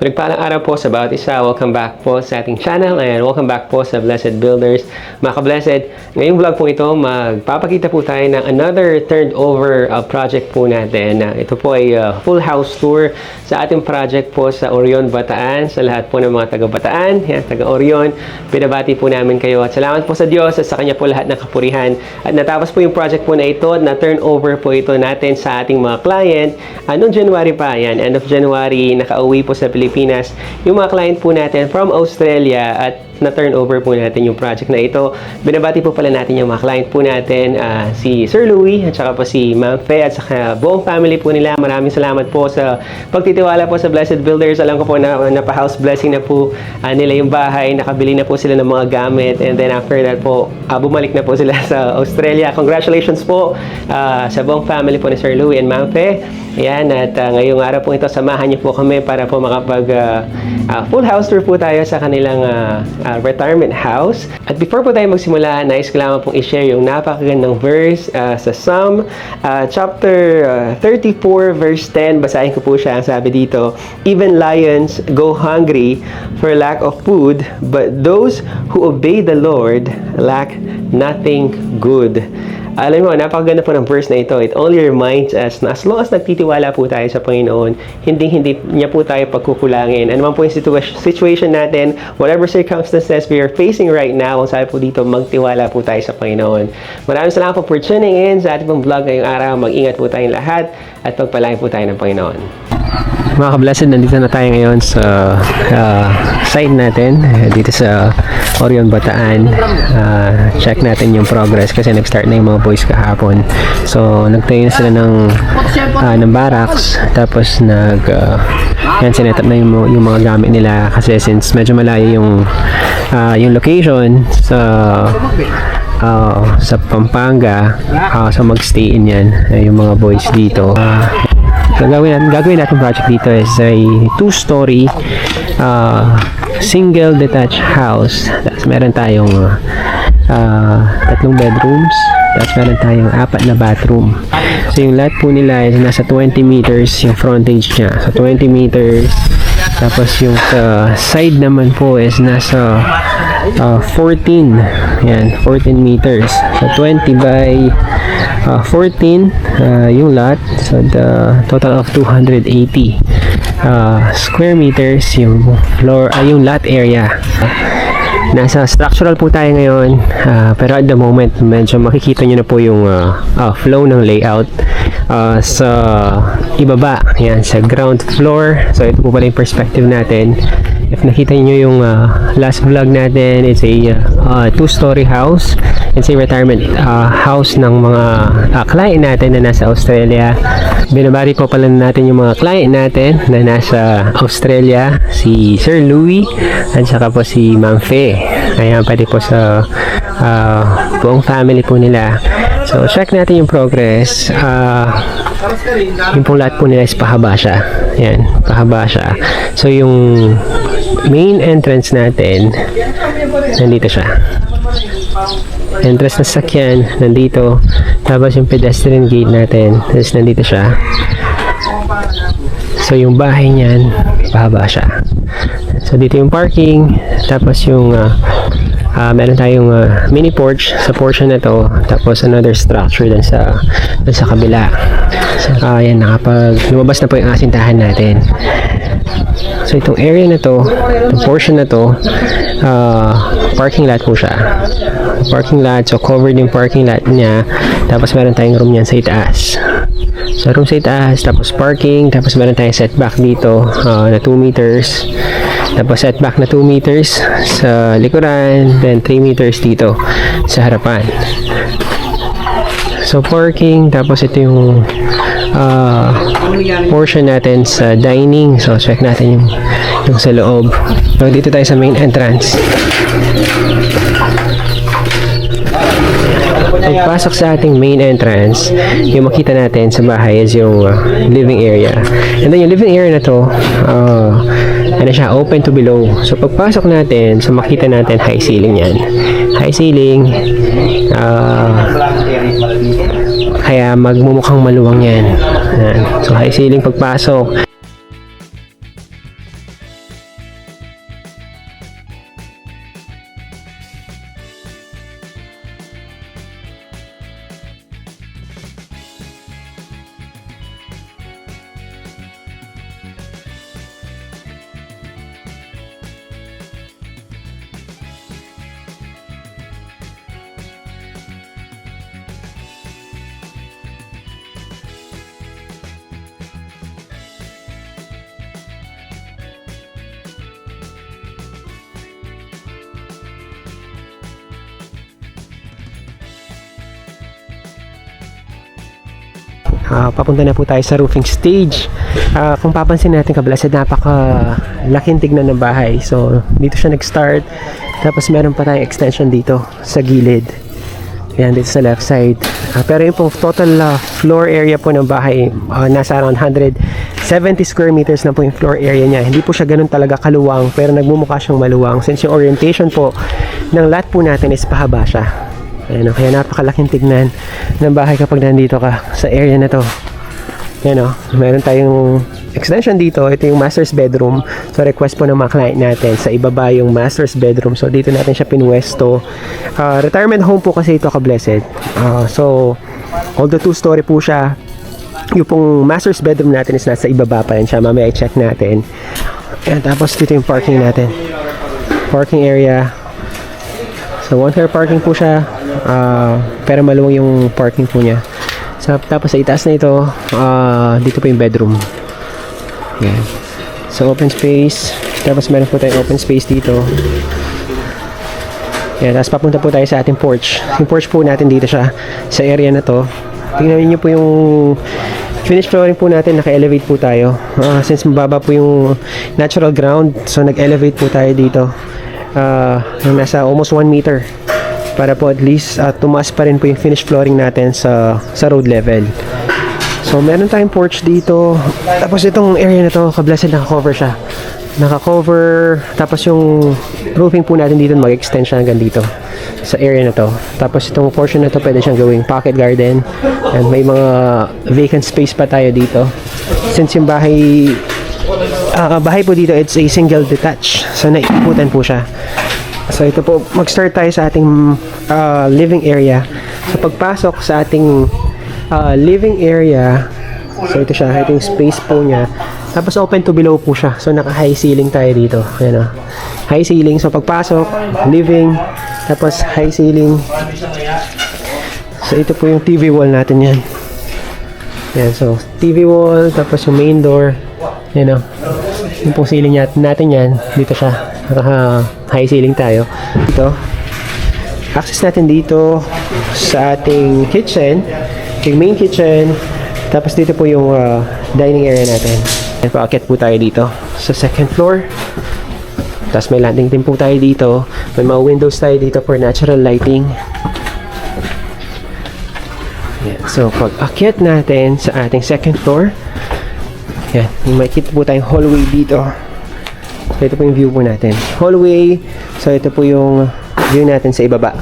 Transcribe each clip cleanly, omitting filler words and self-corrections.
Pagpalang araw po sa bawat isa. Welcome back po sa ating channel and welcome back po sa Blessed Builders. Mga ka-Blessed, ngayong vlog po ito, magpapakita po tayo ng another turnover project po natin. Ito po ay full house tour sa ating project po sa Orion, Bataan. Sa lahat po ng mga taga-Bataan, taga-Orion, pinabati po namin kayo. At salamat po sa Diyos at sa Kanya po lahat ng kapurihan. At natapos po yung project po na ito, na turnover po ito natin sa ating mga client. Noong January pa, end of January, nakauwi po sa Pilipinas yung mga client po natin from Australia at na-turnover po natin yung project na ito. Binabati po pala natin yung mga client po natin, si Sir Louie at saka po si Ma'am Fe at saka buong family po nila. Maraming salamat po sa pagtitiwala po sa Blessed Builders. Alam ko po na napa-house blessing na po nila yung bahay. Nakabili na po sila ng mga gamit and then after that po, bumalik na po sila sa Australia. Congratulations po sa buong family po ni Sir Louie and Ma'am Fe. Ayan, at ngayong araw po ito, samahan niyo po kami para po makapag full house tour po tayo sa kanilang retirement house. At before po tayo magsimula, nais ko lamang pong i-share yung napakagandang verse sa Psalm chapter 34 verse 10. Basahin ko po siya. Ang sabi dito, "Even lions go hungry for lack of food, but those who obey the Lord lack nothing good." Alam mo, napakaganda po ng verse na ito. It only reminds us na as long as nagtitiwala po tayo sa Panginoon, hindi niya po tayo pagkukulangin. Ano man po yung situation natin, whatever circumstances we are facing right now, kung sabi po dito, magtiwala po tayo sa Panginoon. Maraming salamat po for tuning in sa ating pong vlog ngayong araw. Mag-ingat po tayong lahat at pagpalain po tayo ng Panginoon. Mga ka-Blessed, nandito na tayo ngayon sa site natin dito sa Orion, Bataan. Check natin yung progress kasi nag-start na yung mga boys kahapon. So nagtayo na sila ng barracks, tapos yan, sinet up na yung mga gamit nila kasi since medyo malayo yung location sa Pampanga, so mag-stay in yan yung mga boys dito. Gagawin natin project dito is a 2-story single detached house. Tapos meron tayong 3 bedrooms. Tapos meron tayong 4 na bathroom. So yung lot po nila is nasa 20 meters yung frontage niya. So 20 meters. Tapos yung side naman po is nasa 14. Yan, 14 meters. So 20 by 14 yung lot. So the total of 280 square meters yung floor, yung lot area. Nasa structural po tayo ngayon, pero at the moment medyo makikita nyo na po yung flow ng layout sa ibaba. Yan, sa ground floor. So ito po pala yung perspective natin. If nakita nyo yung last vlog natin, it's a 2-story house. It's a retirement house ng mga client natin na nasa Australia. Binabati po pala natin yung mga client natin na nasa Australia, si Sir Louie at saka po si Ma'am Fe. Ayan, pati po sa buong family po nila. So check natin yung progress. Yung pong lahat po nila is pahaba siya. Yan, pahaba siya. So yung main entrance natin, nandito siya. Entrance na sakyan, nandito. Tapos yung pedestrian gate natin, tapos nandito siya. So yung bahay niyan, pahaba siya. So dito yung parking, tapos yung meron tayong mini porch sa portion na to, tapos another structure dun sa kabila. So yan, lumabas na po yung asintahan natin. So itong area na to, itong portion na to, parking lot po siya. Parking lot, so covered yung parking lot niya. Tapos meron tayong room niyan sa itaas. So room sa itaas, tapos parking, tapos meron tayong setback dito na 2 meters. Tapos setback na 2 meters sa likuran, then 3 meters dito sa harapan. So parking, tapos ito yung portion natin sa dining. So check natin yung sa loob. So dito tayo sa main entrance. Pagpasok sa ating main entrance, yung makita natin sa bahay is yung living area. And then yung living area na to, ano siya, open to below. So pagpasok natin, so makita natin high ceiling yan. High ceiling, kaya magmumukhang maluwang yan. So high ceiling pagpasok. Papunta na po tayo sa roofing stage. Kung papansin natin kablessed, napaka-laking tignan ng bahay. So dito siya nag-start. Tapos meron pa tayong extension dito sa gilid. Yan, dito sa left side. Pero yung pong total floor area po ng bahay, nasa around 170 square meters na po yung floor area niya. Hindi po siya ganun talaga kaluwang, pero nagmumukha siyang maluwang. Since yung orientation po ng lot po natin is pahaba siya. Ayan, kaya napakalaking tignan ng bahay kapag nandito ka sa area na to. Yan o, meron tayong extension dito. Ito yung master's bedroom. So request po ng mga client natin sa ibaba yung master's bedroom. So dito natin siya pinwesto. Retirement home po kasi ito ka-blessed. So although 2-story po siya, yung pong master's bedroom natin is nasa ibaba pa rin siya. Mamaya i-check natin. And tapos dito yung parking natin. Parking area. So 1-car parking po siya. Pero maluwang yung parking po niya. Tapos sa itaas na ito, dito po yung bedroom. Yan. So open space. Tapos meron po tayong open space dito. Yan. Tapos papunta po tayo sa ating porch. Yung porch po natin dito siya sa area na to. Tingnan niyo po yung finish flooring po natin. Naka-elevate po tayo. Since mababa po yung natural ground, so nag-elevate po tayo dito. Nasa almost 1 meter. Para po at least tumaas pa rin po yung finish flooring natin sa road level. So meron tayong porch dito. Tapos itong area na to, ka-blessed, naka-cover siya. Naka-cover. Tapos yung roofing po natin dito mag-extend siya hanggang dito sa area na to. Tapos itong portion na to pwede siyang gawing pocket garden. And may mga vacant space pa tayo dito. Since yung bahay po dito, it's a single detached. So naiiputan po siya. So ito po, mag-start tayo sa ating living area. So pagpasok sa ating living area, so ito siya, ito yung space po niya. Tapos open to below po siya. So naka-high ceiling tayo dito. Ayan o. High ceiling. So pagpasok, living, tapos high ceiling. So ito po yung TV wall natin yan. Ayan, so TV wall, tapos yung main door. Ayan o. Yung pong ceiling natin yan, dito siya. High ceiling tayo. Ito. Access natin dito sa ating kitchen. Yung main kitchen. Tapos dito po yung dining area natin. And paakyat po tayo dito sa second floor. Tapos may landing din po tayo dito. May mga windows tayo dito for natural lighting. Yan. So pag akyat natin sa ating second floor, yan, may makikita po tayong hallway dito. So ito po yung view po natin. Hallway. So ito po yung view natin sa ibaba.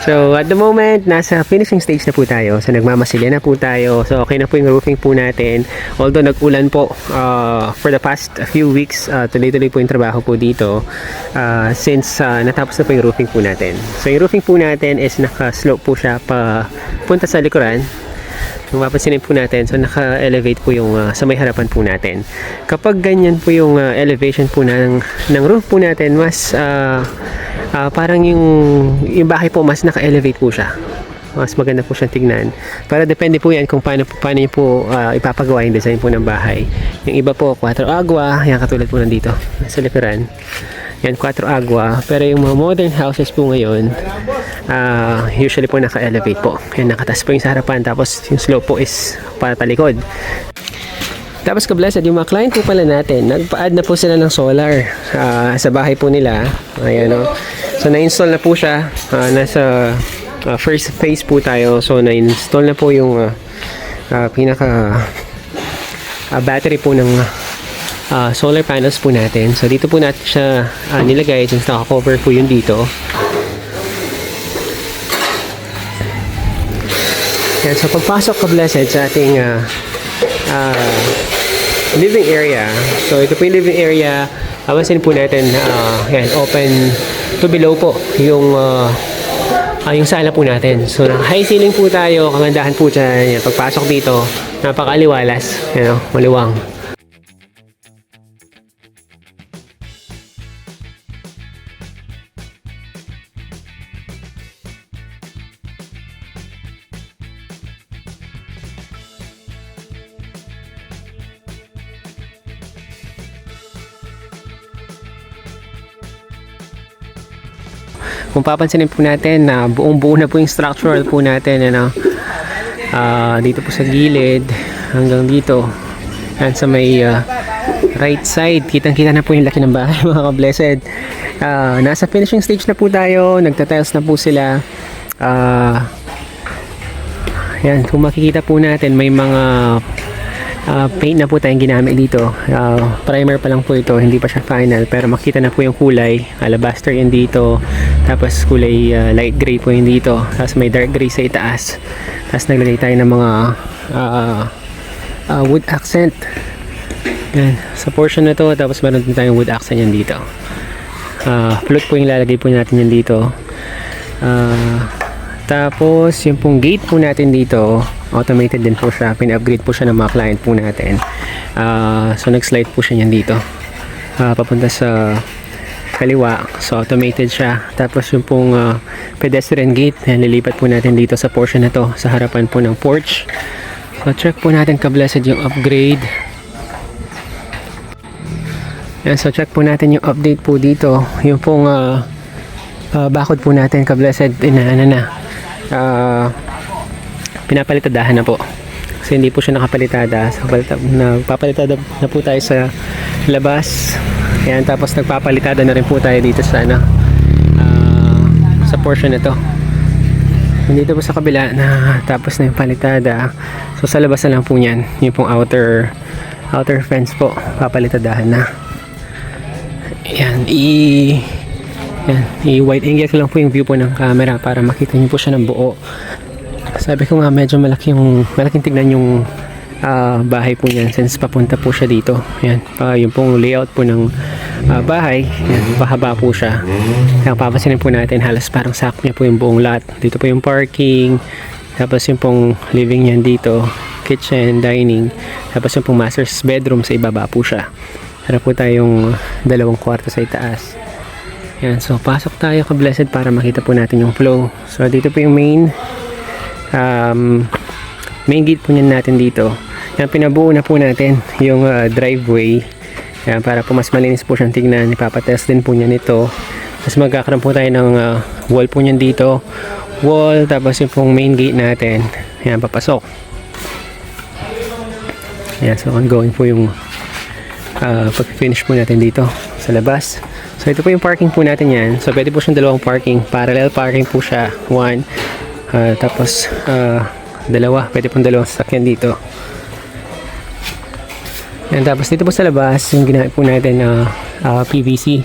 So, at the moment, nasa finishing stage na po tayo. So, nagmamasilya na po tayo. So, okay na po yung roofing po natin. Although, nag-ulan po for the past few weeks, tuloy-tuloy po yung trabaho po dito since natapos na po yung roofing po natin. So, yung roofing po natin is naka-slope po siya pa punta sa likuran. Kung mapansinin po natin, so naka-elevate po yung sa may harapan po natin. Kapag ganyan po yung elevation po ng roof po natin, mas parang yung bahay po mas naka-elevate po siya. Mas maganda po siyang tignan. Para depende po yan kung paano niyo po ipapagawa yung design po ng bahay. Yung iba po, 4 agua, yan katulad po nandito sa likuran. Yan, 4 agua. Pero yung mga modern houses po ngayon, usually po naka-elevate po. Yan, nakatas po yung sa harapan. Tapos yung slope po is para talikod. Tapos ka-blessed, yung mga client po pala natin, nagpa-add na po sila ng solar sa bahay po nila. Ayan o. So na-install na po siya. Nasa first phase po tayo. So na-install na po yung pinaka battery po ng solar panels po natin. So dito po natin siya nilagay since naka-cover po yun dito. Yan, so pagpasok ka blessed sa ating living area. So ito po yung living area. Awasin po natin yan, open to below po yung sala po natin. So high ceiling po tayo. Kagandahan po dyan. Yan, pagpasok dito, napakaliwalas. Yan, maluwang. Kung papansinin po natin na buong-buo na po yung structural po natin, ano, dito po sa gilid hanggang dito. Yan sa may right side, kitang-kita na po yung laki ng bahay mga ka-blessed. Nasa finishing stage na po tayo, nagtatiles na po sila. Yan, kung makikita po natin may mga paint na po tayong ginamit dito. Primer pa lang po ito, hindi pa siya final, pero makita na po yung kulay. Alabaster yun dito, tapos kulay light gray po yun dito, tapos may dark gray sa itaas. Tapos naglagay tayo ng mga wood accent yan, sa portion na to. Tapos meron din tayong wood accent yan dito. Float po yung lalagay po natin yan dito. Tapos yung pong gate po natin dito, automated din po siya. Pin-upgrade po siya ng mga client po natin. So nag-slide po siya yan dito, papunta sa kaliwa. So automated siya. Tapos yung pong pedestrian gate, nililipat po natin dito sa portion na to, sa harapan po ng porch. So check po natin ka-blessed yung upgrade. Yan, so check po natin yung update po dito. Yung pong bakod po natin ka-blessed, pinapalitadahan na po. Kasi hindi po siya nakapalitada. So, nagpapalitada na po tayo sa labas. Ayan, tapos nagpapalitada na rin po tayo dito sa sa portion na to. Dito po sa kabila na tapos na yung palitada. So sa labas na lang po niyan, yung pong outer fence po, papalitadahan na. Ayan, i-wide angle ko lang po yung view po ng camera para makita niyo po siya ng buo. Sabi ko nga medyo malaking tignan yung bahay po niyan since papunta po siya dito. Ayan, yung pong layout po ng bahay, ayan, pahaba po siya. Kaya papasinin po natin, halos parang sakop niya po yung buong lot. Dito po yung parking, tapos yung pong living niyan dito, kitchen, dining, tapos yung pong master's bedroom sa ibaba po siya. Para po tayong 2 kwarto sa itaas. Yan, so pasok tayo ka-blessed para makita po natin yung flow. So dito po yung main gate po niyan natin dito. Yan, pinabuo na po natin yung driveway. Yan, para po mas malinis po siyang tignan. Ipapatest din po niyan ito. Tapos magkakaroon po tayo ng wall po niyan dito. Wall, tapos yung pong main gate natin. Yan, papasok. Yan, so ongoing po yung pag-finish po natin dito sa labas. So ito po yung parking po natin yan. So pwede po siyang 2 parking. Parallel parking po siya. 1. Tapos 2. Pwede pong 2 sasakyan dito. And tapos dito po sa labas, yung ginamit po natin na PVC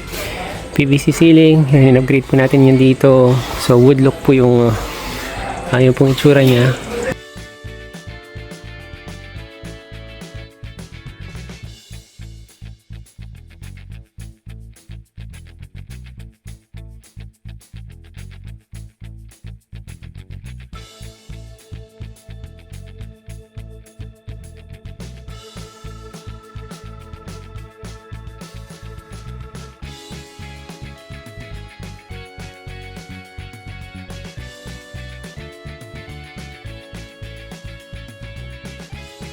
ceiling. Yan, upgrade po natin yan dito. So wood look po yung pong itsura niya.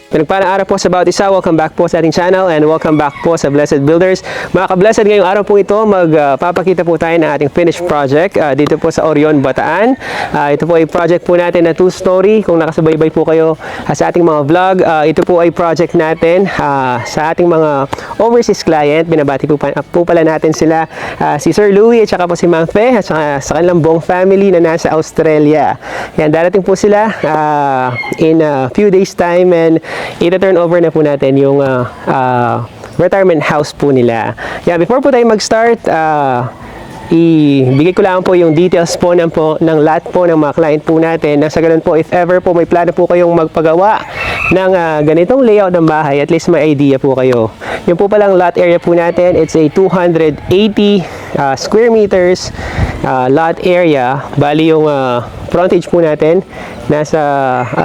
Pinagpalang araw po sa bawat isa. Welcome back po sa ating channel and welcome back po sa Blessed Builders. Mga ka-blessed, ngayong araw po ito, magpapakita po tayo ng ating finished project dito po sa Orion, Bataan. Ito po ay project po natin na 2-story. Kung nakasubaybay po kayo sa ating mga vlog, ito po ay project natin sa ating mga overseas client. Binabati po pala natin sila, si Sir Louie at saka po si Ma'am Fe at saka sa kanilang buong family na nasa Australia. Yan, darating po sila in a few days time and i-turn over na po natin yung retirement house po nila. Yeah, before po tayo mag-start, ibigay ko lang po yung details po ng lot po ng mga client po natin. Nang sa ganun po, if ever po may plano po kayong magpagawa ng ganitong layout ng bahay, at least may idea po kayo. Yung po palang lot area po natin, it's a 280 square meters lot area. Bali yung frontage po natin nasa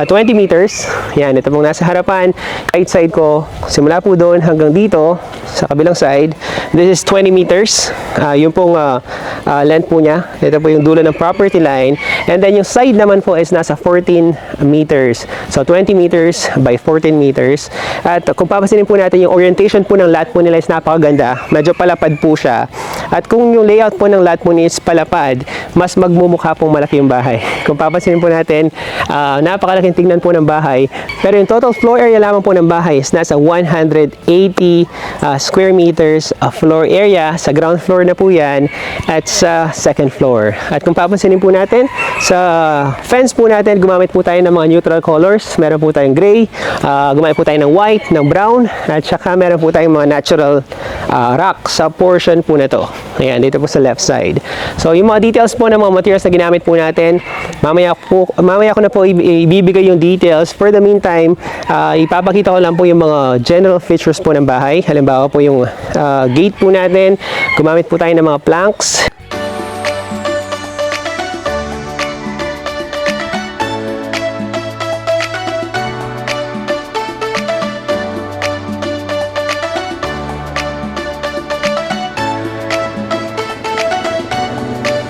20 meters. Yan, ito pong nasa harapan, right side ko, simula po doon hanggang dito sa kabilang side, this is 20 meters. Yung pong length po niya, ito po yung dulo ng property line, and then yung side naman po is nasa 14 meters. So 20 meters by 14 meters. At kung papasinin po natin yung orientation po ng lot po nila is napakaganda, medyo palapad po siya. At kung yung layout po ng lot po niya is palapad, mas magmumukha pong malaki yung bahay. Kung papasinin po natin, napakalaking tingnan po ng bahay, pero yung total floor area lamang po ng bahay is nasa 180 square meters floor area. Sa ground floor na po yan at sa second floor. At kung papansinin po natin, sa fence po natin, gumamit po tayo ng mga neutral colors. Meron po tayong gray, gumamit po tayo ng white, ng brown, at saka meron po tayong mga natural rock sa portion po na to. Ayan, dito po sa left side. So yung mga details po ng mga materials na ginamit po natin, mamaya ko na po ibibigay yung details. For the meantime, ipapakita ko lang po yung mga general features po ng bahay. Halimbawa po yung gate po natin, gumamit po tayo ng mga planks.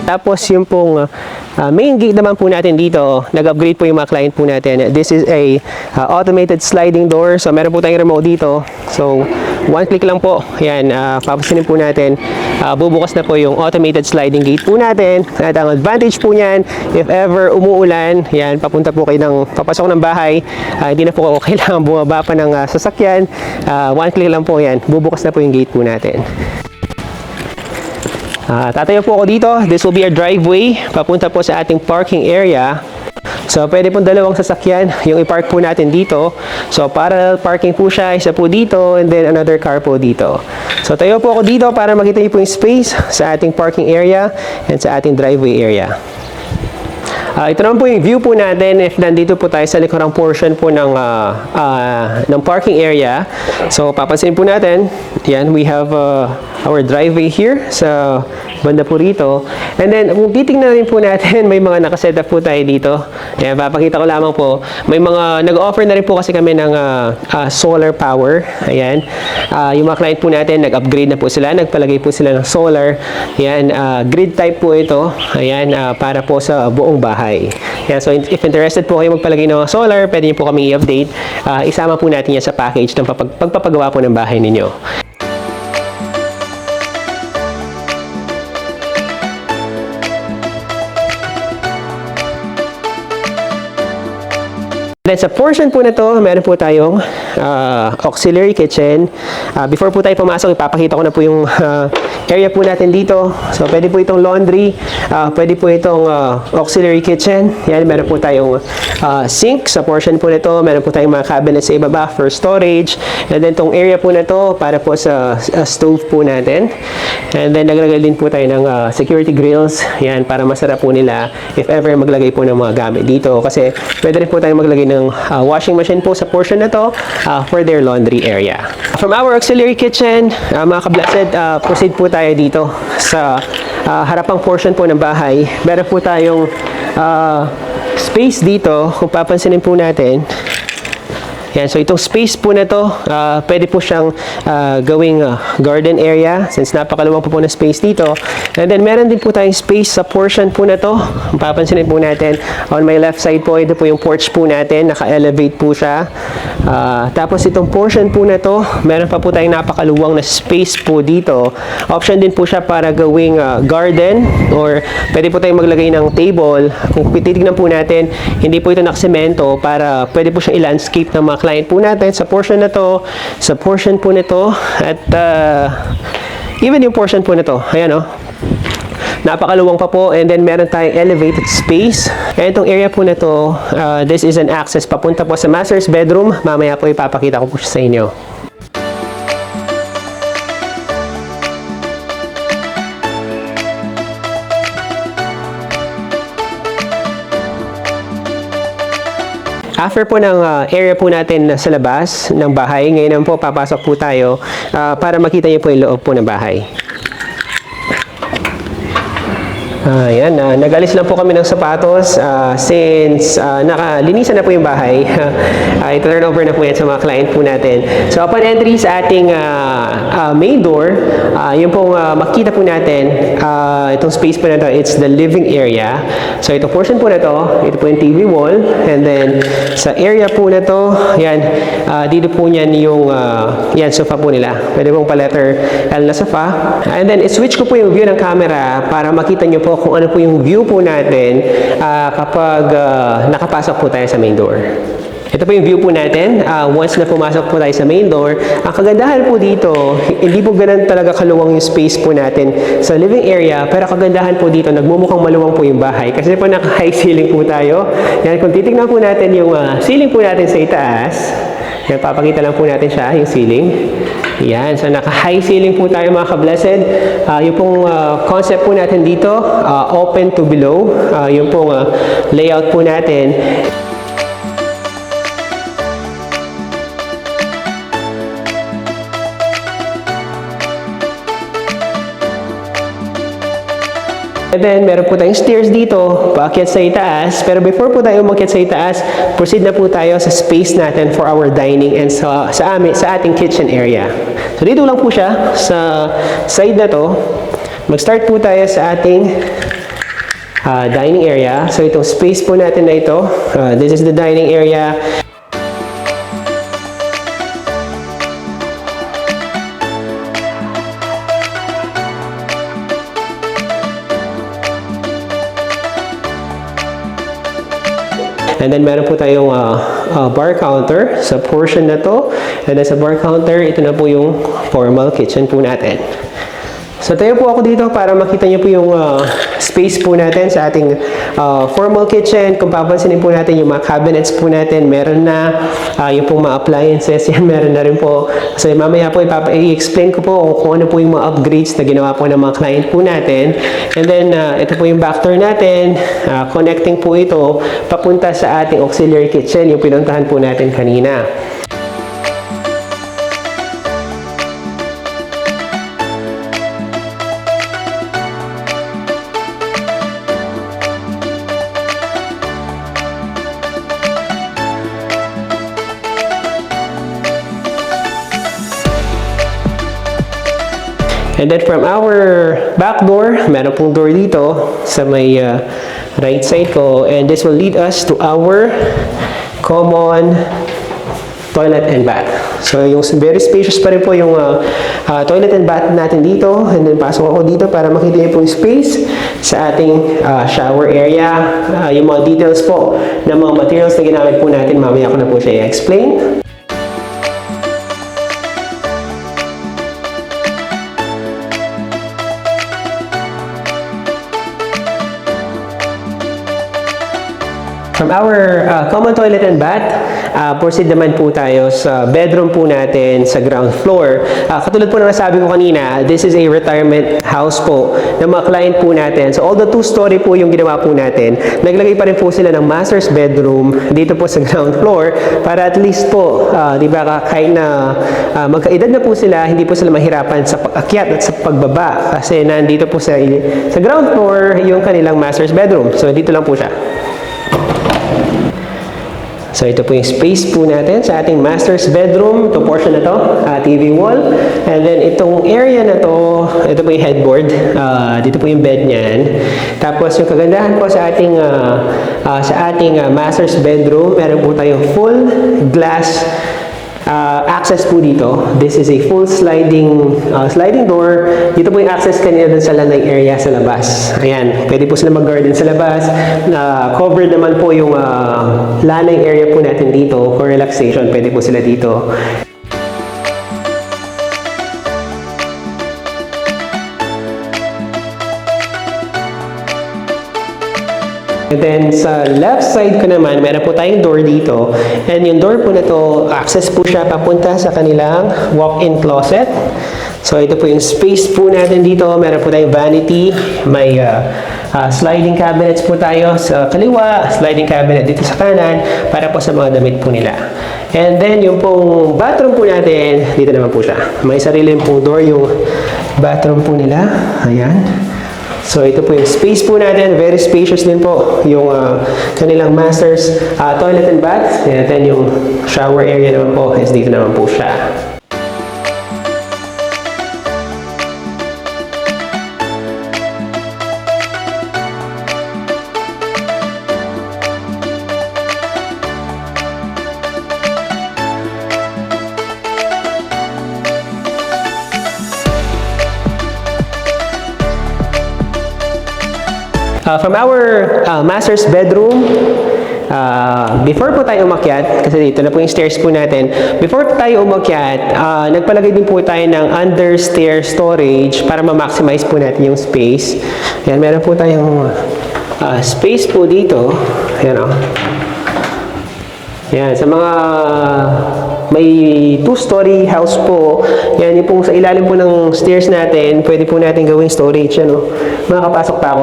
Tapos yung pong main gate naman po natin dito, nag-upgrade po yung mga client po natin. This is a automated sliding door. So meron po tayong remote dito. So one click lang po. Yan, papasinin po natin. Bubukas na po yung automated sliding gate po natin. At ang advantage po niyan, if ever umuulan, yan, papunta po kayo papasok ng bahay, hindi na po kailangan bumaba pa ng sasakyan. One click lang po yan. Bubukas na po yung gate po natin. Tatayo po ako dito. This will be our driveway papunta po sa ating parking area. So pwede pong dalawang sasakyan yung i-park po natin dito. So parallel parking po siya, isa po dito and then another car po dito. So tayo po ako dito para makita niyo po yung space sa ating parking area and sa ating driveway area. Ito naman po yung view po natin if nandito po tayo sa likurang portion po ng parking area. So papansin po natin, yan, we have our driveway here sa banda po rito. And then kung titingnan rin po natin, may mga nakasetup po tayo dito. Yan, papakita ko lamang po. May mga nag-offer na rin po kasi kami ng solar power. Ayan. Yung mga client po natin, nag-upgrade na po sila. Nagpalagay po sila ng solar. Ayan, grid type po ito. Ayan, para po sa buong bahay. Ayan, so if interested po kayo magpalagay ng mga solar, pwede niyo po kami i-update. Isama po natin yan sa package ng pagpapagawa po ng bahay ninyo. Then sa portion po na to, meron po tayong auxiliary kitchen. Before po tayo pumasok, ipapakita ko na po yung area po natin dito. So pwede po itong laundry, pwede po itong auxiliary kitchen. Yan, meron po tayong sink sa portion po na to. Meron po tayong mga cabinets sa ibaba for storage. And then itong area po na to para po sa stove po natin. And then naglagay din po tayo ng security grills. Yan, para masarap po nila if ever maglagay po ng mga gamit dito. Kasi pwede rin po tayo maglagay ng washing machine po sa portion na to for their laundry area. From our auxiliary kitchen, mga ka-blessed, proceed po tayo dito sa harapang portion po ng bahay. Meron po tayong space dito, kung papansinin po natin. Yan, so itong space po na to, pwede po siyang gawing garden area since napakaluwang po na space dito. And then meron din po tayong space sa portion po na to. Papansinin po natin, on my left side po, ito po yung porch po natin, naka-elevate po siya. Tapos itong portion po na to, meron pa po tayong napakaluwang na space po dito. Option din po siya para gawing garden or pwede po tayong maglagay ng table. Kung titignan po natin, hindi po ito nakasemento para pwede po siyang i-landscape ng mga client po natin sa portion na to, sa portion po nito, at even yung portion po na to. Ayan o. Napakaluwang pa po, and then meron tayong elevated space. And itong area po na to, this is an access papunta po sa master's bedroom. Mamaya po ipapakita ko po siya sa inyo. After po ng area po natin sa labas ng bahay, ngayon naman po papasok po tayo para makita niyo po yung loob po ng bahay. Ayan, nag-alis lang po kami ng sapatos since nakalinisan na po yung bahay. I-turn over na po yan sa mga client po natin. So upon entry sa ating main door, yung pong makita po natin, itong space po na to, it's the living area. So itong portion po na to, ito po yung TV wall. And then sa area po na to, yan, dito po niyan yung yan, sofa po nila. Pwede pong pa-letter L na sofa. And then switch ko po yung view ng camera para makita nyo po kung ano po yung view po natin kapag nakapasok po tayo sa main door. Ito po yung view po natin. Once na pumasok po tayo sa main door, ang kagandahan po dito, hindi po ganun talaga kaluwang yung space po natin sa living area, pero kagandahan po dito, nagmumukhang maluwang po yung bahay. Kasi po naka-high ceiling po tayo. Yan, kung titignan po natin yung ceiling po natin sa itaas, yan, papakita lang po natin siya, yung ceiling. Yan, so naka-high ceiling po tayo mga ka-blessed. Yung pong concept po natin dito, open to below. Yung pong layout po natin. And then, meron po tayong stairs dito, paakyat sa itaas. Pero before po tayo umakyat sa itaas, proceed na po tayo sa space natin for our dining and sa ating kitchen area. So, dito lang po siya, sa side na to. Mag-start po tayo sa ating dining area. So, itong space po natin na ito, this is the dining area. And then meron po tayong bar counter sa portion na to. And then sa bar counter, ito na po yung formal kitchen po natin. So tayo po ako dito para makita niyo po yung space po natin sa ating formal kitchen. Kung papansinin po natin yung mga cabinets po natin, meron na yung pong mga appliances, yan meron na rin po. So mamaya po i-explain ko po kung ano po yung mga upgrades na ginawa po ng mga client po natin. And then ito po yung back door natin, connecting po ito papunta sa ating auxiliary kitchen, yung pinuntahan po natin kanina. And then from our back door, meron pong door dito sa may right side ko. And this will lead us to our common toilet and bath. So yung very spacious pa rin po yung toilet and bath natin dito. And then pasok ako dito para makita niyo po yung space sa ating shower area. Yung mga details po ng mga materials na ginamit po natin, mamaya ko na po siya i-explain. From our common toilet and bath, proceed naman po tayo sa bedroom po natin sa ground floor. Katulad po ng nasabi ko kanina, this is a retirement house po ng mga client po natin. So although two-story po yung ginawa po natin, naglagay pa rin po sila ng master's bedroom dito po sa ground floor para at least po, di ba, kahit na magkaedad na po sila, hindi po sila mahirapan sa pag-akyat at sa pagbaba kasi nandito po sa ground floor yung kanilang master's bedroom. So dito lang po siya. So ito po yung space po natin sa ating master's bedroom. Ito portion na to, TV wall. And then itong area na to, ito po yung headboard. Dito po yung bed niyan. Tapos yung kagandahan po sa ating master's bedroom, meron po tayong full glass access po dito. This is a full sliding door. Dito po yung access kanina dun sa lanay area sa labas. Ayan, pwede po sila mag-garden sa labas. Covered naman po yung lanay area po natin dito for relaxation. Pwede po sila dito. And then sa left side ko naman, meron po tayong door dito. And yung door po na to, access po siya papunta sa kanilang walk-in closet. So ito po yung space po natin dito. Meron po tayong vanity. May sliding cabinets po tayo sa kaliwa, sliding cabinet dito sa kanan para po sa mga damit po nila. And then yung pong bathroom po natin, dito naman po siya. May sarili pong door yung bathroom po nila. Ayan. So ito po yung space po natin, very spacious din po yung kanilang master's toilet and bath. And then yung shower area naman po is dito naman po siya. From our master's bedroom, before po tayo umakyat, kasi dito na po yung stairs po natin, before po tayo umakyat, nagpalagay din po tayo ng under-stair storage para ma-maximize po natin yung space. Yan, meron po tayong space po dito. Yan o. Yan, sa mga may 2-story house po, yan yung pong sa ilalim po ng stairs natin, pwede po natin gawing storage, yan o. Makakapasok pa ako.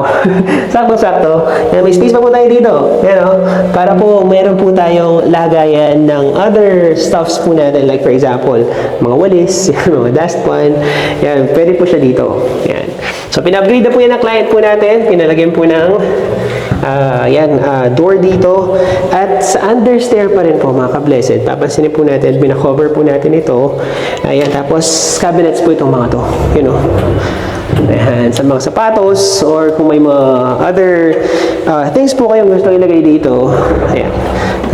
Sakto-sakto. Yan, may space pa po tayo dito. Yan o. Para po meron po tayong lagayan ng other stuffs po natin, like for example, mga walis, mga dustpan, yan, pwede po siya dito. Yan. So, pin-upgrade na po yan ng client po natin, pinalagyan po ng door dito. At sa understair pa rin po mga ka-blessed. Papansinin po natin, binakover po natin ito. Ayan, tapos cabinets po itong mga to. You know. Ayan, sa mga sapatos or kung may mga other things po kayong gusto ilagay dito. Ayan.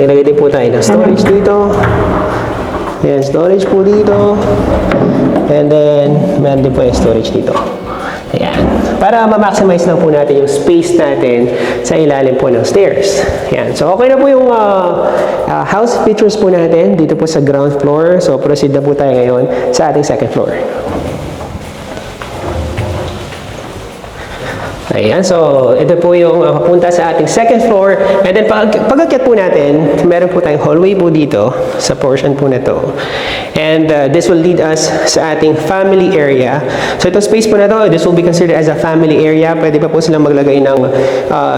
Ilagay din po tayo ng storage dito. Ayan, storage po dito. And then, meron din po yung storage dito. Ayan. Para ma-maximize lang po natin yung space natin sa ilalim po ng stairs. Ayan. So, okay na po yung house features po natin dito po sa ground floor. So, proceed na po tayo ngayon sa ating second floor. Ayan, so ito po yung papunta sa ating second floor. And then pag-akyat po natin, meron po tayong hallway po dito sa portion po na to. And this will lead us sa ating family area. So itong space po na to, this will be considered as a family area. Pwede pa po silang maglagay ng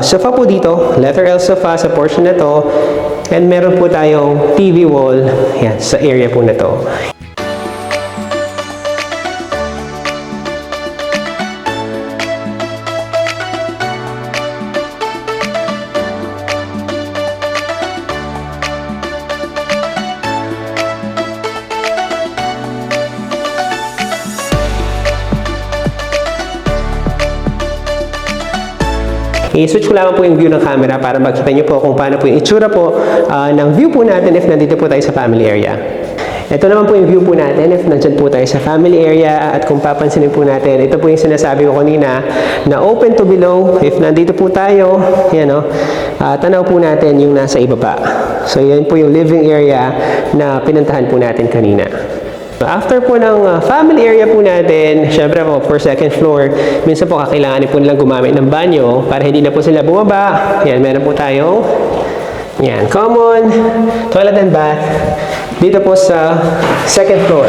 sofa po dito, letter L sofa sa portion na to. And meron po tayong TV wall yan, sa area po na to. I-switch ko lamang po yung view ng camera para makita nyo po kung paano po yung itsura po ng view po natin if nandito po tayo sa family area. Ito naman po yung view po natin if nandyan po tayo sa family area at kung papansinin po natin, ito po yung sinasabi ko kanina na open to below. If nandito po tayo, yan o, tanaw po natin yung nasa ibaba. So yan po yung living area na pinuntahan po natin kanina. After po ng family area po natin, syempre po for second floor, minsan po kakailanganin po nilang gumamit ng banyo para hindi na po sila bumaba. Yan, meron po tayong yan, common toilet and bath dito po sa second floor.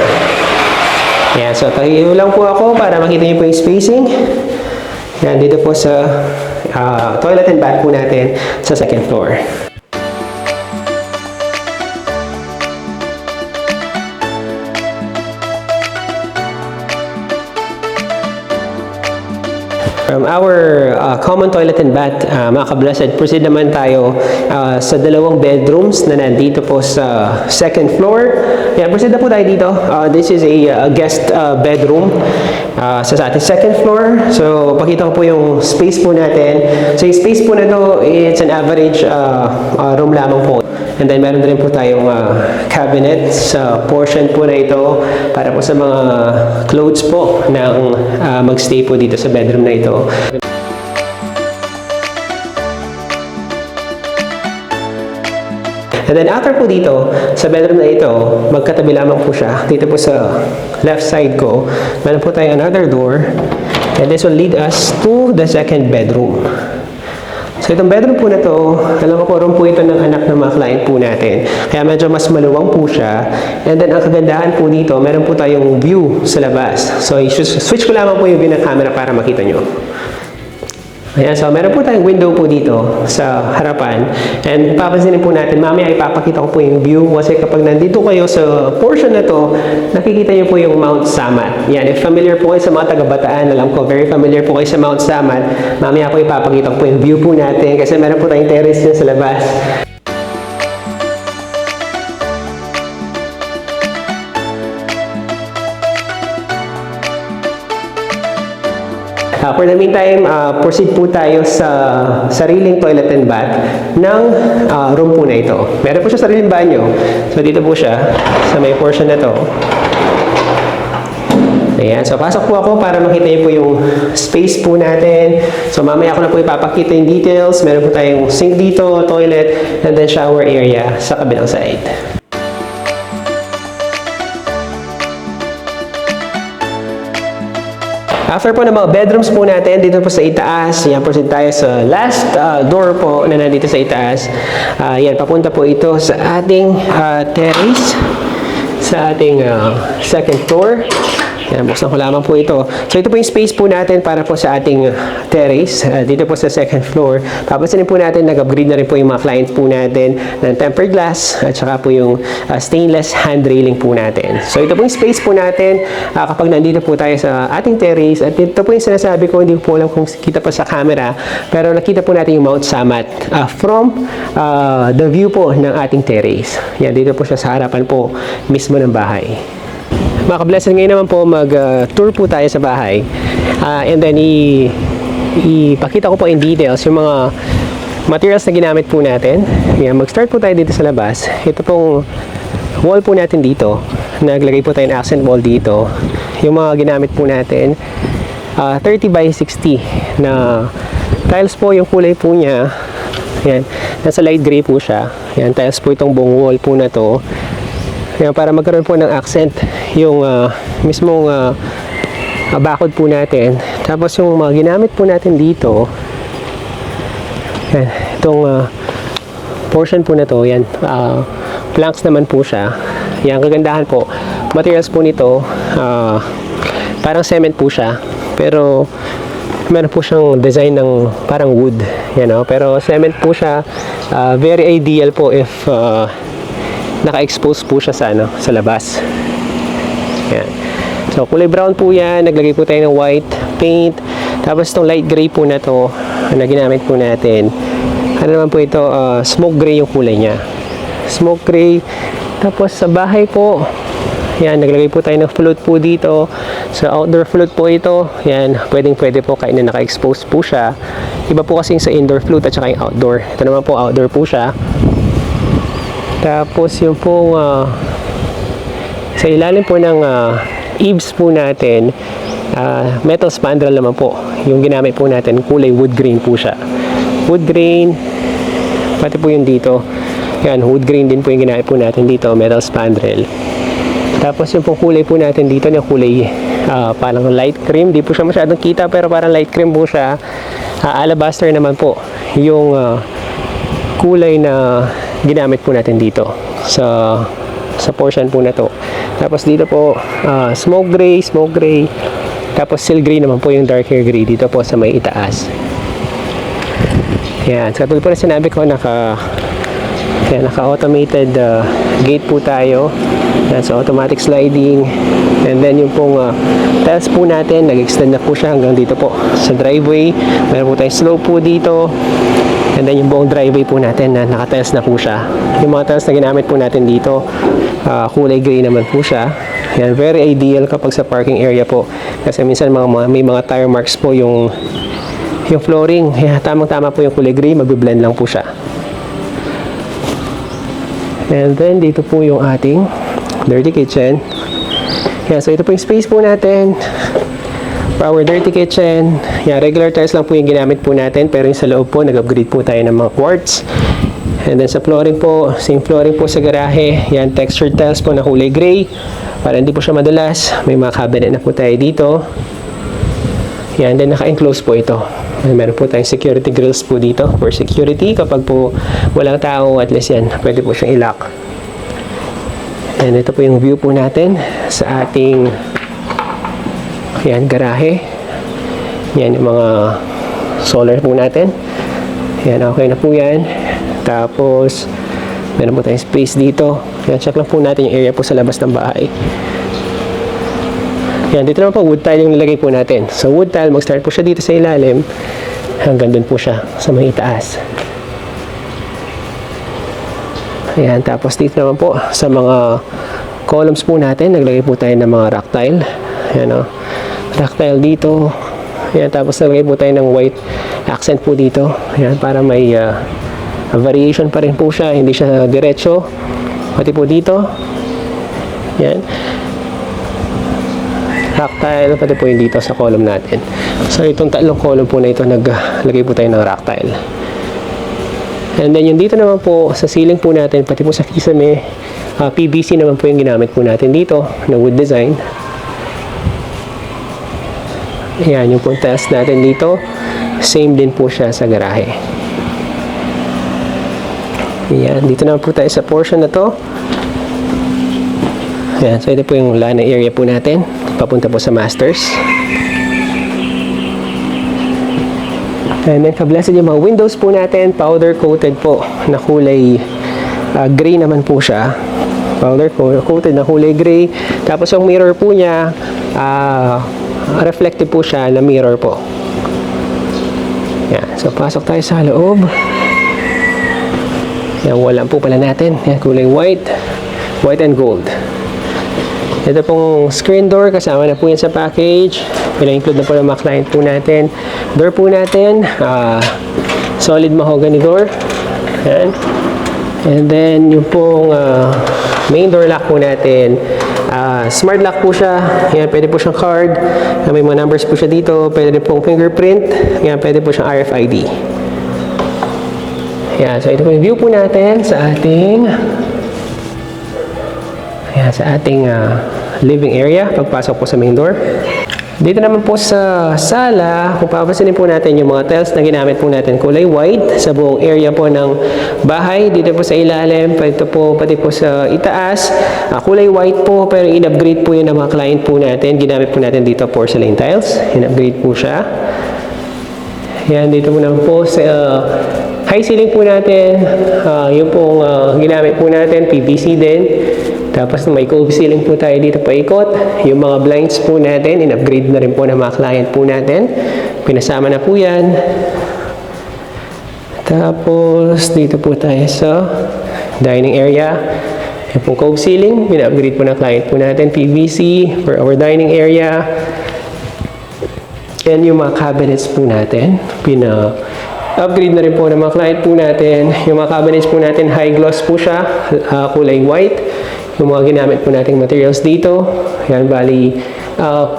Yan, so tahiyo lang po ako para makita niyo po yung spacing. Yan, dito po sa toilet and bath po natin sa second floor. From our common toilet and bath, mga ka-blessed, proceed naman tayo sa dalawang bedrooms na nandito po sa second floor. Yan, proceed na po tayo dito. This is a guest bedroom sa ating second floor. So, pakita ko po yung space po natin. So, yung space po na to, it's an average room lamang po. And then, meron na rin po tayong cabinet sa portion po na ito para po sa mga clothes po na magstay po dito sa bedroom na ito. And then after po dito, sa bedroom na ito, magkatabi lamang po siya. Dito po sa left side ko, meron po tayo another door. And this will lead us to the second bedroom. So itong bedroom po na to, alam ko po, room po ito ng anak ng mga client po natin. Kaya medyo mas maluwang po siya. And then ang kagandahan po dito, meron po tayong view sa labas. So switch ko lamang po yung view ng camera para makita nyo. Ayan, so meron po tayong window po dito sa harapan. And papansinin po natin, mamaya ipapakita ko po yung view kasi kapag nandito kayo sa portion na to, nakikita nyo po yung Mount Samat. Yan, if familiar po kayo sa mga taga-Bataan, alam ko, very familiar po kayo sa Mount Samat, mamaya po ipapakita ko po yung view po natin kasi meron po tayong terrace dyan sa labas. For the meantime, proceed po tayo sa sariling toilet and bath ng room po na ito. Meron po siya sariling banyo. So, dito po siya sa may portion na to. Ayan. So, pasok po ako para makita niyo po yung space po natin. So, mamaya ko na po ipapakita yung details. Meron po tayong sink dito, toilet, and then shower area sa kabilang side. After po ng mga bedrooms po natin, dito po sa itaas, yan, proceed tayo sa last door po na nandito sa itaas. Yan, papunta po ito sa ating terrace, sa ating second floor. Yan, buksan ko lamang po ito. So, ito po yung space po natin para po sa ating terrace. Dito po sa second floor. Papansinin po natin, nag-upgrade na rin po yung mga clients po natin ng tempered glass at saka po yung stainless hand railing po natin. So, ito po yung space po natin kapag nandito po tayo sa ating terrace. At ito po yung sinasabi ko, hindi po alam kung kita pa sa camera, pero nakita po natin yung Mount Samat from the view po ng ating terrace. Yan, dito po siya sa harapan po mismo ng bahay. Mga ka-blessed, ngayon naman po mag-tour po tayo sa bahay. And then, ipakita ko po in details yung mga materials na ginamit po natin. Yan, mag-start po tayo dito sa labas. Ito pong wall po natin dito. Naglagay po tayo ng accent wall dito. Yung mga ginamit po natin, 30 by 60 na tiles po yung kulay po niya. Yan, nasa light gray po siya. Yan, tiles po itong buong wall po na to. Yan, para magkaroon po ng accent yung mismong bakod po natin. Tapos yung mga ginamit po natin dito, yan, itong portion po na to, yan, planks naman po siya. Yan, kagandahan po, materials po nito, parang cement po siya, pero meron po siyang design ng parang wood, yan, pero cement po siya. Very ideal po if naka-expose po siya sa labas. Yan. So, kulay brown po yan. Naglagay po tayo ng white paint. Tapos, itong light gray po na to na ginamit po natin. Ano naman po ito? Smoke gray yung kulay niya. Smoke gray. Tapos, sa bahay po, yan, naglagay po tayo ng float po dito. Sa outdoor float po ito. Yan, pwede po kahit na naka-expose po siya. Iba po kasing sa indoor float at saka yung outdoor. Ito naman po, outdoor po siya. Tapos yung pong sa ilalim po ng eaves po natin, metal spandrel naman po yung ginamit po natin, kulay wood grain po siya. Wood grain, pati po yung dito, yan, wood grain din po yung ginamit po natin dito, metal spandrel. Tapos yung pong kulay po natin dito, yung kulay parang light cream, di po siya masyadong kita pero parang light cream po siya. Alabaster naman po yung kulay na ginamit po natin dito sa portion po na to. Tapos dito po smoke gray, tapos seal gray naman po yung darker gray dito po sa may itaas. Yan, so katulad po na sinabi ko, naka automated gate po tayo na Yan, so automatic sliding. And then yung pong tiles po natin, nag-extend na po siya hanggang dito po sa driveway. Meron po tayong slope po dito. And then yung buong driveway po natin na naka-tiles na po siya. Yung mga tiles na ginamit po natin dito, kulay gray naman po siya. Yan, very ideal kapag sa parking area po. Kasi minsan may mga tire marks po yung flooring. Yan, tamang-tama po yung kulay gray, magbe-blend lang po siya. And then dito po yung ating dirty kitchen. Yan, so ito po yung space po natin for our dirty kitchen. Yan, regular tiles lang po yung ginamit po natin, pero yung sa loob po, nag-upgrade po tayo ng mga quartz. And then sa flooring po, same flooring po sa garahe. Yan, textured tiles po na kulay gray para hindi po siya madulas. May mga cabinet na po tayo dito. Yan, then naka-enclose po ito. Meron po tayong security grills po dito for security. Kapag po walang tao, at least yan, pwede po siyang i-lock. And ito po yung view po natin sa ating yan, garahe. Yan yung mga solar po natin. Yan, okay na po yan. Tapos, meron po tayong space dito. Yan, check lang po natin yung area po sa labas ng bahay. Yan, dito naman po wood tile yung nilagay po natin. So wood tile, mag-start po siya dito sa ilalim. Hanggang dun po siya sa may itaas. Ayan, tapos dito naman po sa mga columns po natin, naglagay po tayo ng mga rock tile. Ayan o, rock tile dito. Ayan, tapos naglagay po tayo ng white accent po dito. Ayan, para may variation pa rin po siya, hindi siya diretso. Pati po dito. Ayan. Rock tile, pati po yung dito sa column natin. So itong tatlong column po na ito, naglagay po tayo ng rock tile. And then yung dito naman po sa ceiling po natin, pati po sa kisame, PVC naman po yung ginamit po natin dito na wood design. Ayan, yung po tiles natin dito, same din po siya sa garahe. Ayan, dito naman po tayo sa portion na to. Ayan, so ito po yung lana area po natin, papunta po sa masters. And then kablessed yung mga windows po natin, powder coated po na kulay gray naman po siya. Powder coated na kulay gray. Tapos yung mirror po niya, reflective po siya na mirror po. Yan, so pasok tayo sa loob. Yan, wala po pala natin. Yan, kulay white and gold. Ito pong screen door, kasama na po yan sa package. Pina-include na po ng mga client po natin. Door po natin, solid mahogany door. Yan. And then, yung pong main door lock po natin, smart lock po siya. Yan, pwede po siyang card. May mga numbers po siya dito. Pwede rin pong fingerprint. Yan, pwede po siyang RFID. Yan, so ito po yung view po natin sa ating living area pagpasok po sa main door. Dito naman po sa sala, kung papansinin po natin yung mga tiles na ginamit po natin, kulay white sa buong area po ng bahay. Dito po sa ilalim, pati po sa itaas, kulay white po, pero in-upgrade po yun ng mga client po natin. Ginamit po natin dito porcelain tiles. In-upgrade po siya. Yan, dito po naman po sa high ceiling po natin, yung pong ginamit po natin, PVC din. Tapos may cove ceiling po tayo dito paikot. Yung mga blinds po natin, in-upgrade na rin po ng mga client po natin. Pinasama na po yan. Tapos dito po tayo sa dining area. Yung pong cove ceiling, in-upgrade po ng client po natin. PVC for our dining area. And yung mga cabinets po natin, upgrade na rin po ng mga client po natin. Yung mga cabinets po natin, high gloss po siya, kulay white. Yung mga ginamit po nating materials dito, yan, bali,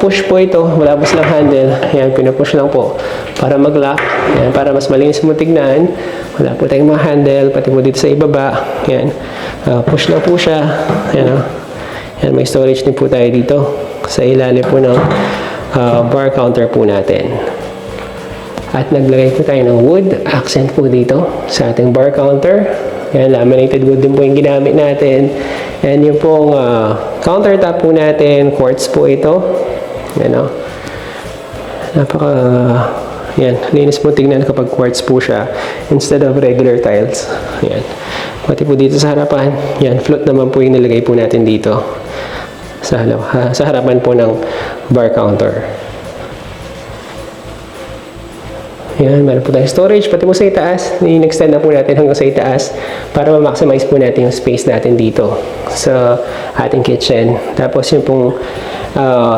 push po ito, wala po silang handle. Yan, pinupush lang po para mag-lock. Yan, para mas malinis mo tignan. Wala po tayong mga handle, pati po dito sa ibaba. Yan, push lang po siya. Yan, yan, may storage din po tayo dito sa ilalim po ng bar counter po natin. At naglagay po tayo ng wood accent po dito sa ating bar counter. Yan, laminated wood din po yung ginamit natin. And yung pong countertop po natin, quartz po ito. Yan o. Yan, linis po tignan kapag quartz po siya instead of regular tiles. Yan. Pati po dito sa harapan, yan, float naman po yung nilagay po natin dito. sa harapan po ng bar counter. Yan, meron po tayong storage, pati po sa itaas, in-extend na po natin hanggang sa itaas para ma-maximize po natin yung space natin dito sa ating kitchen. Tapos yung pong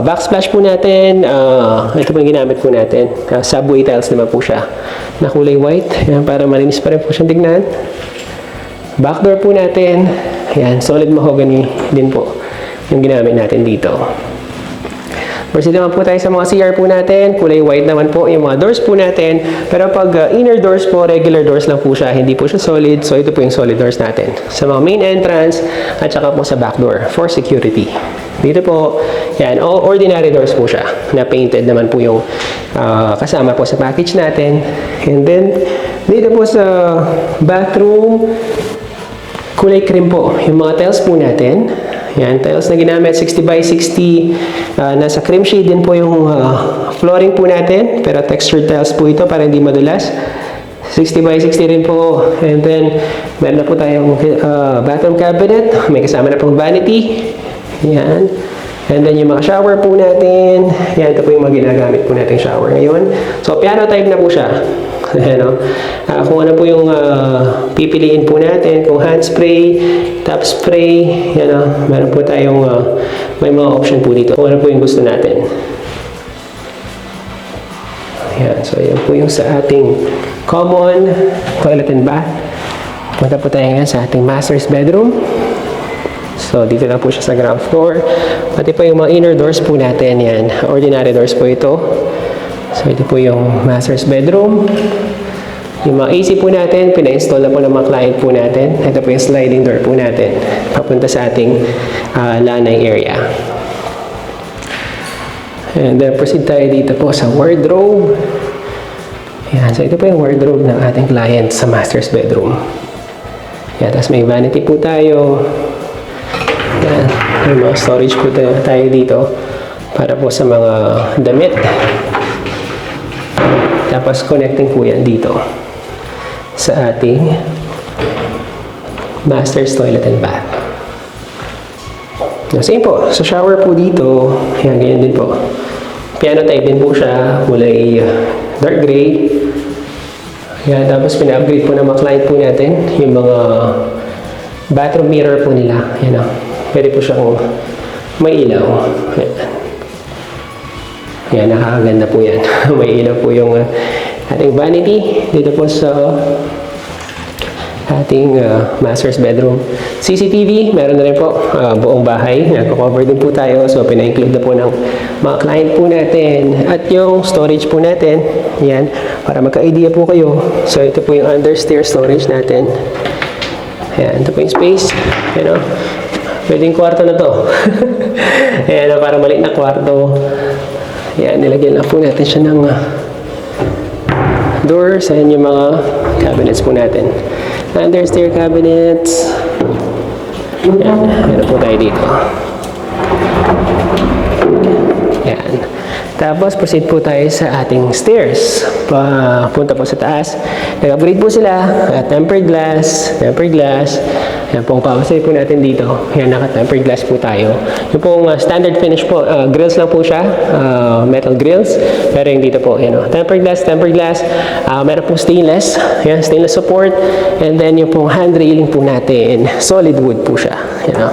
backsplash po natin, ito po yung ginamit po natin. Subway tiles naman po siya na kulay white, yan, para malinis pa rin po siyang tignan. Backdoor po natin, yan, solid mahogany din po yung ginamit natin dito. Proceed naman po tayo sa mga CR po natin. Kulay white naman po yung mga doors po natin. Pero pag inner doors po, regular doors lang po siya. Hindi po siya solid. So, ito po yung solid doors natin. Sa mga main entrance at saka po sa back door for security. Dito po, yan, ordinary doors po siya. Na painted naman po yung kasama po sa package natin. And then, dito po sa bathroom, kulay cream po. Yung mga tiles po natin. Yan, tiles na ginamit, 60 by 60. Nasa cream shade din po yung flooring po natin. Pero textured tiles po ito para hindi madulas. 60 by 60 rin po. And then, meron na po tayong bathroom cabinet. May kasama na pong vanity. Yan. And then, yung mga shower po natin. Yan, ito po yung mga ginagamit po natin shower ngayon. So, piano type na po siya. Ano, kung ano po yung pipiliin po natin, kung hand spray, top spray, yan o, meron po tayong may mga option po dito kung ano po yung gusto natin. Yan, so yan po yung sa ating common toilet and bath. Punta po tayo ngayon sa ating master's bedroom. So, dito lang po siya sa ground floor. Pati po yung mga inner doors po natin, yan, ordinary doors po ito. So, ito po yung master's bedroom. Yung mga AC po natin, pina-install na po ng mga client po natin. Ito po yung sliding door po natin. Papunta sa ating lanay area. And then, proceed tayo dito po sa wardrobe. Yan. So, ito po yung wardrobe ng ating client sa master's bedroom. Yan. Tapos, may vanity po tayo. Yan. May mga storage po tayo dito para po sa mga damit. Tapos, connecting po yan dito sa ating master's toilet and bath. Same po. Sa shower po dito, yan, ganyan din po. Piano type din po siya. Kulay dark gray. Yan, tapos, pina-upgrade po ng mga client po natin. Yung mga bathroom mirror po nila. Yan o. Pwede po siyang may ilaw. Yan. Yan, nakakaganda po yan. May ilaw po yung ating vanity dito po sa ating master's bedroom. CCTV, meron na rin po buong bahay. Nagko-cover din po tayo. So, pina-include na po ng mga client po natin. At yung storage po natin, yan, para magka-idea po kayo. So, ito po yung understairs storage natin. Yan, ito po yung space. Yan o. Pwedeng kwarto na to. Yan, para maliit na kwarto. Yan, nilagyan lang po natin siya ng doors. Ayan yung mga cabinets po natin. Understair cabinets. Yan, meron po tayo dito. Yan. Tapos, proceed po tayo sa ating stairs. Punta po sa taas. Nag-upgrade po sila. Tempered glass. Tempered glass. Yan pong papasay po natin dito. Yan, naka-tempered glass po tayo. Yung pong standard finish po, grills lang po siya. Metal grills. Pero yung dito po, yan o. Tempered glass, tempered glass. Meron pong stainless. Yan, stainless support. And then yung pong hand railing po natin, solid wood po siya. Yan o.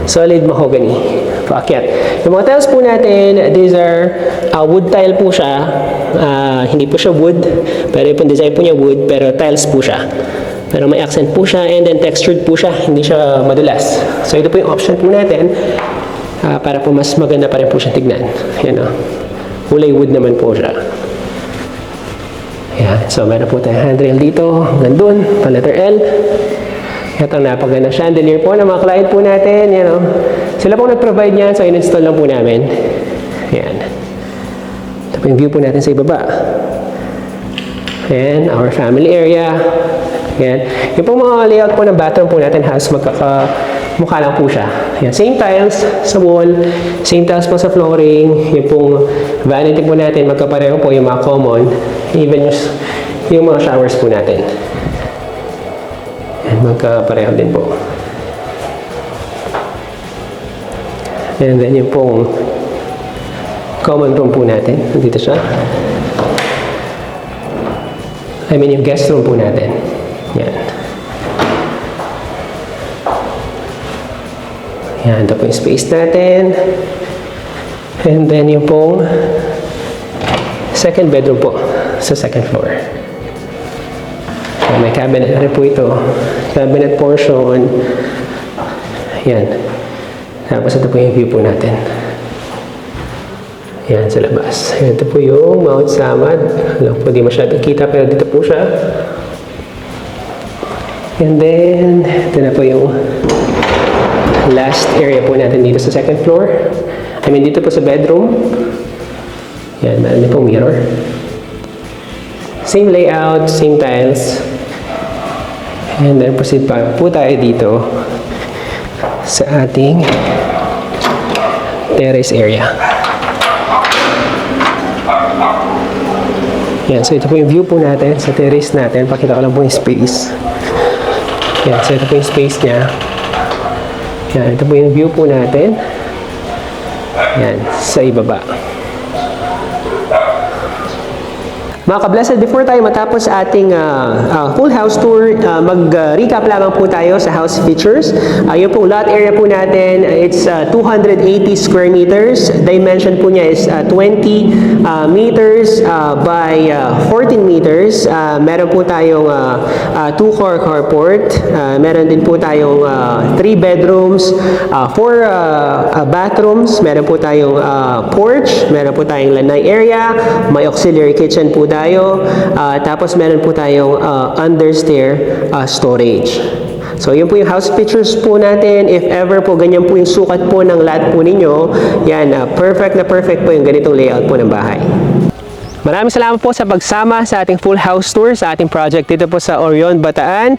Solid mahogany. Paakyat. Yung mga tiles po natin, these are wood tile po siya. Hindi po siya wood. Pero yung design po niya wood, pero tiles po siya. Pero may accent po siya and then textured po siya. Hindi siya madulas. So, ito po yung option po natin para po mas maganda pa rin po siya tignan. Yan o. Kulay wood naman po siya. Yan. So, meron po tayong handrail dito. Hanggang dun. Pa letter L. Ito ang napaganda chandelier po ng mga client po natin. Yan o. Sila po nag-provide niyan. So, in-install lang po namin. Yan. Ito po yung view po natin sa ibaba. And our family area. Yan. Yung pong mga layout po ng bathroom po natin halos magkakamukha lang po siya. Yan. Same tiles sa wall, same tiles po sa flooring. Yung pong vanity po natin, magkapareho po yung mga common. Even yung mga showers po natin. Yan, magkapareho din po. And then yung pong common room po natin. Nandito siya. I mean yung guest room po natin. Yan. Yan, ito po yung space natin. And then yung pong second bedroom po sa second floor. So, may cabinet na rin po ito. Cabinet portion. Yan. Tapos ito po yung view po natin. Yan sa labas. Ito po yung Mount Samad. Alam po, di masyadong kita pero dito po siya. And then, ito na po yung last area po natin dito sa second floor. I mean, dito po sa bedroom. Yan, meron din pong mirror. Same layout, same tiles. And then, proceed pa po tayo dito sa ating terrace area. Yan, so ito po yung view po natin sa terrace natin. Pakita ko lang po yung space. Yan, so ito po yung space niya. Yan, ito po yung view po natin. Yan, sa ibaba. Mga ka-blessed, before tayo matapos ating full house tour, mag-recap lamang po tayo sa house features. Yung pong lot area po natin, it's 280 square meters. Dimension po niya is 20 meters by 14 meters. Meron po tayong 2-car carport. Meron din po tayong 3 bedrooms, 4 bathrooms. Meron po tayong porch. Meron po tayong lanai area. May auxiliary kitchen po tayo. Tapos meron po tayong understair storage. So, yun po yung house pictures po natin. If ever po, ganyan po yung sukat po ng lot po ninyo. Yan, perfect na perfect po yung ganitong layout po ng bahay. Maraming salamat po sa pagsama sa ating full house tour sa ating project dito po sa Orion, Bataan.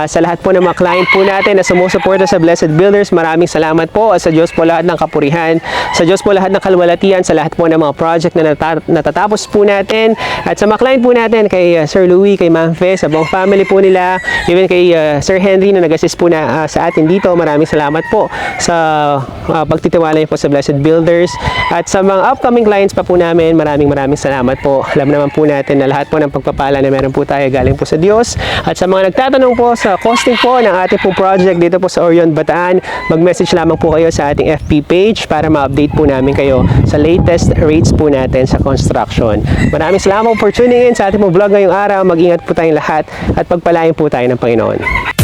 Sa lahat po ng mga client po natin na sumusuporta sa Blessed Builders, maraming salamat po. Sa Diyos po lahat ng kapurihan, sa Diyos po lahat ng kalwalatian, sa lahat po ng mga project na natatapos po natin. At sa mga client po natin, kay Sir Louie, kay Ma'am Fe, sa buong family po nila, even kay Sir Henry na nag-assist po na sa atin dito, maraming salamat po sa pagtitiwala niyo po sa Blessed Builders. At sa mga upcoming clients pa po namin, maraming salamat po. Alam naman po natin na lahat po ng pagpapala na meron po tayo galing po sa Diyos. At sa mga nagtatanong po sa costing po ng ating po project dito po sa Orion, Bataan, mag-message lamang po kayo sa ating FB page para ma-update po namin kayo sa latest rates po natin sa construction. Maraming salamat for tuning in sa ating po vlog ngayong araw. Mag-ingat po tayong lahat at pagpalain po tayo ng Panginoon.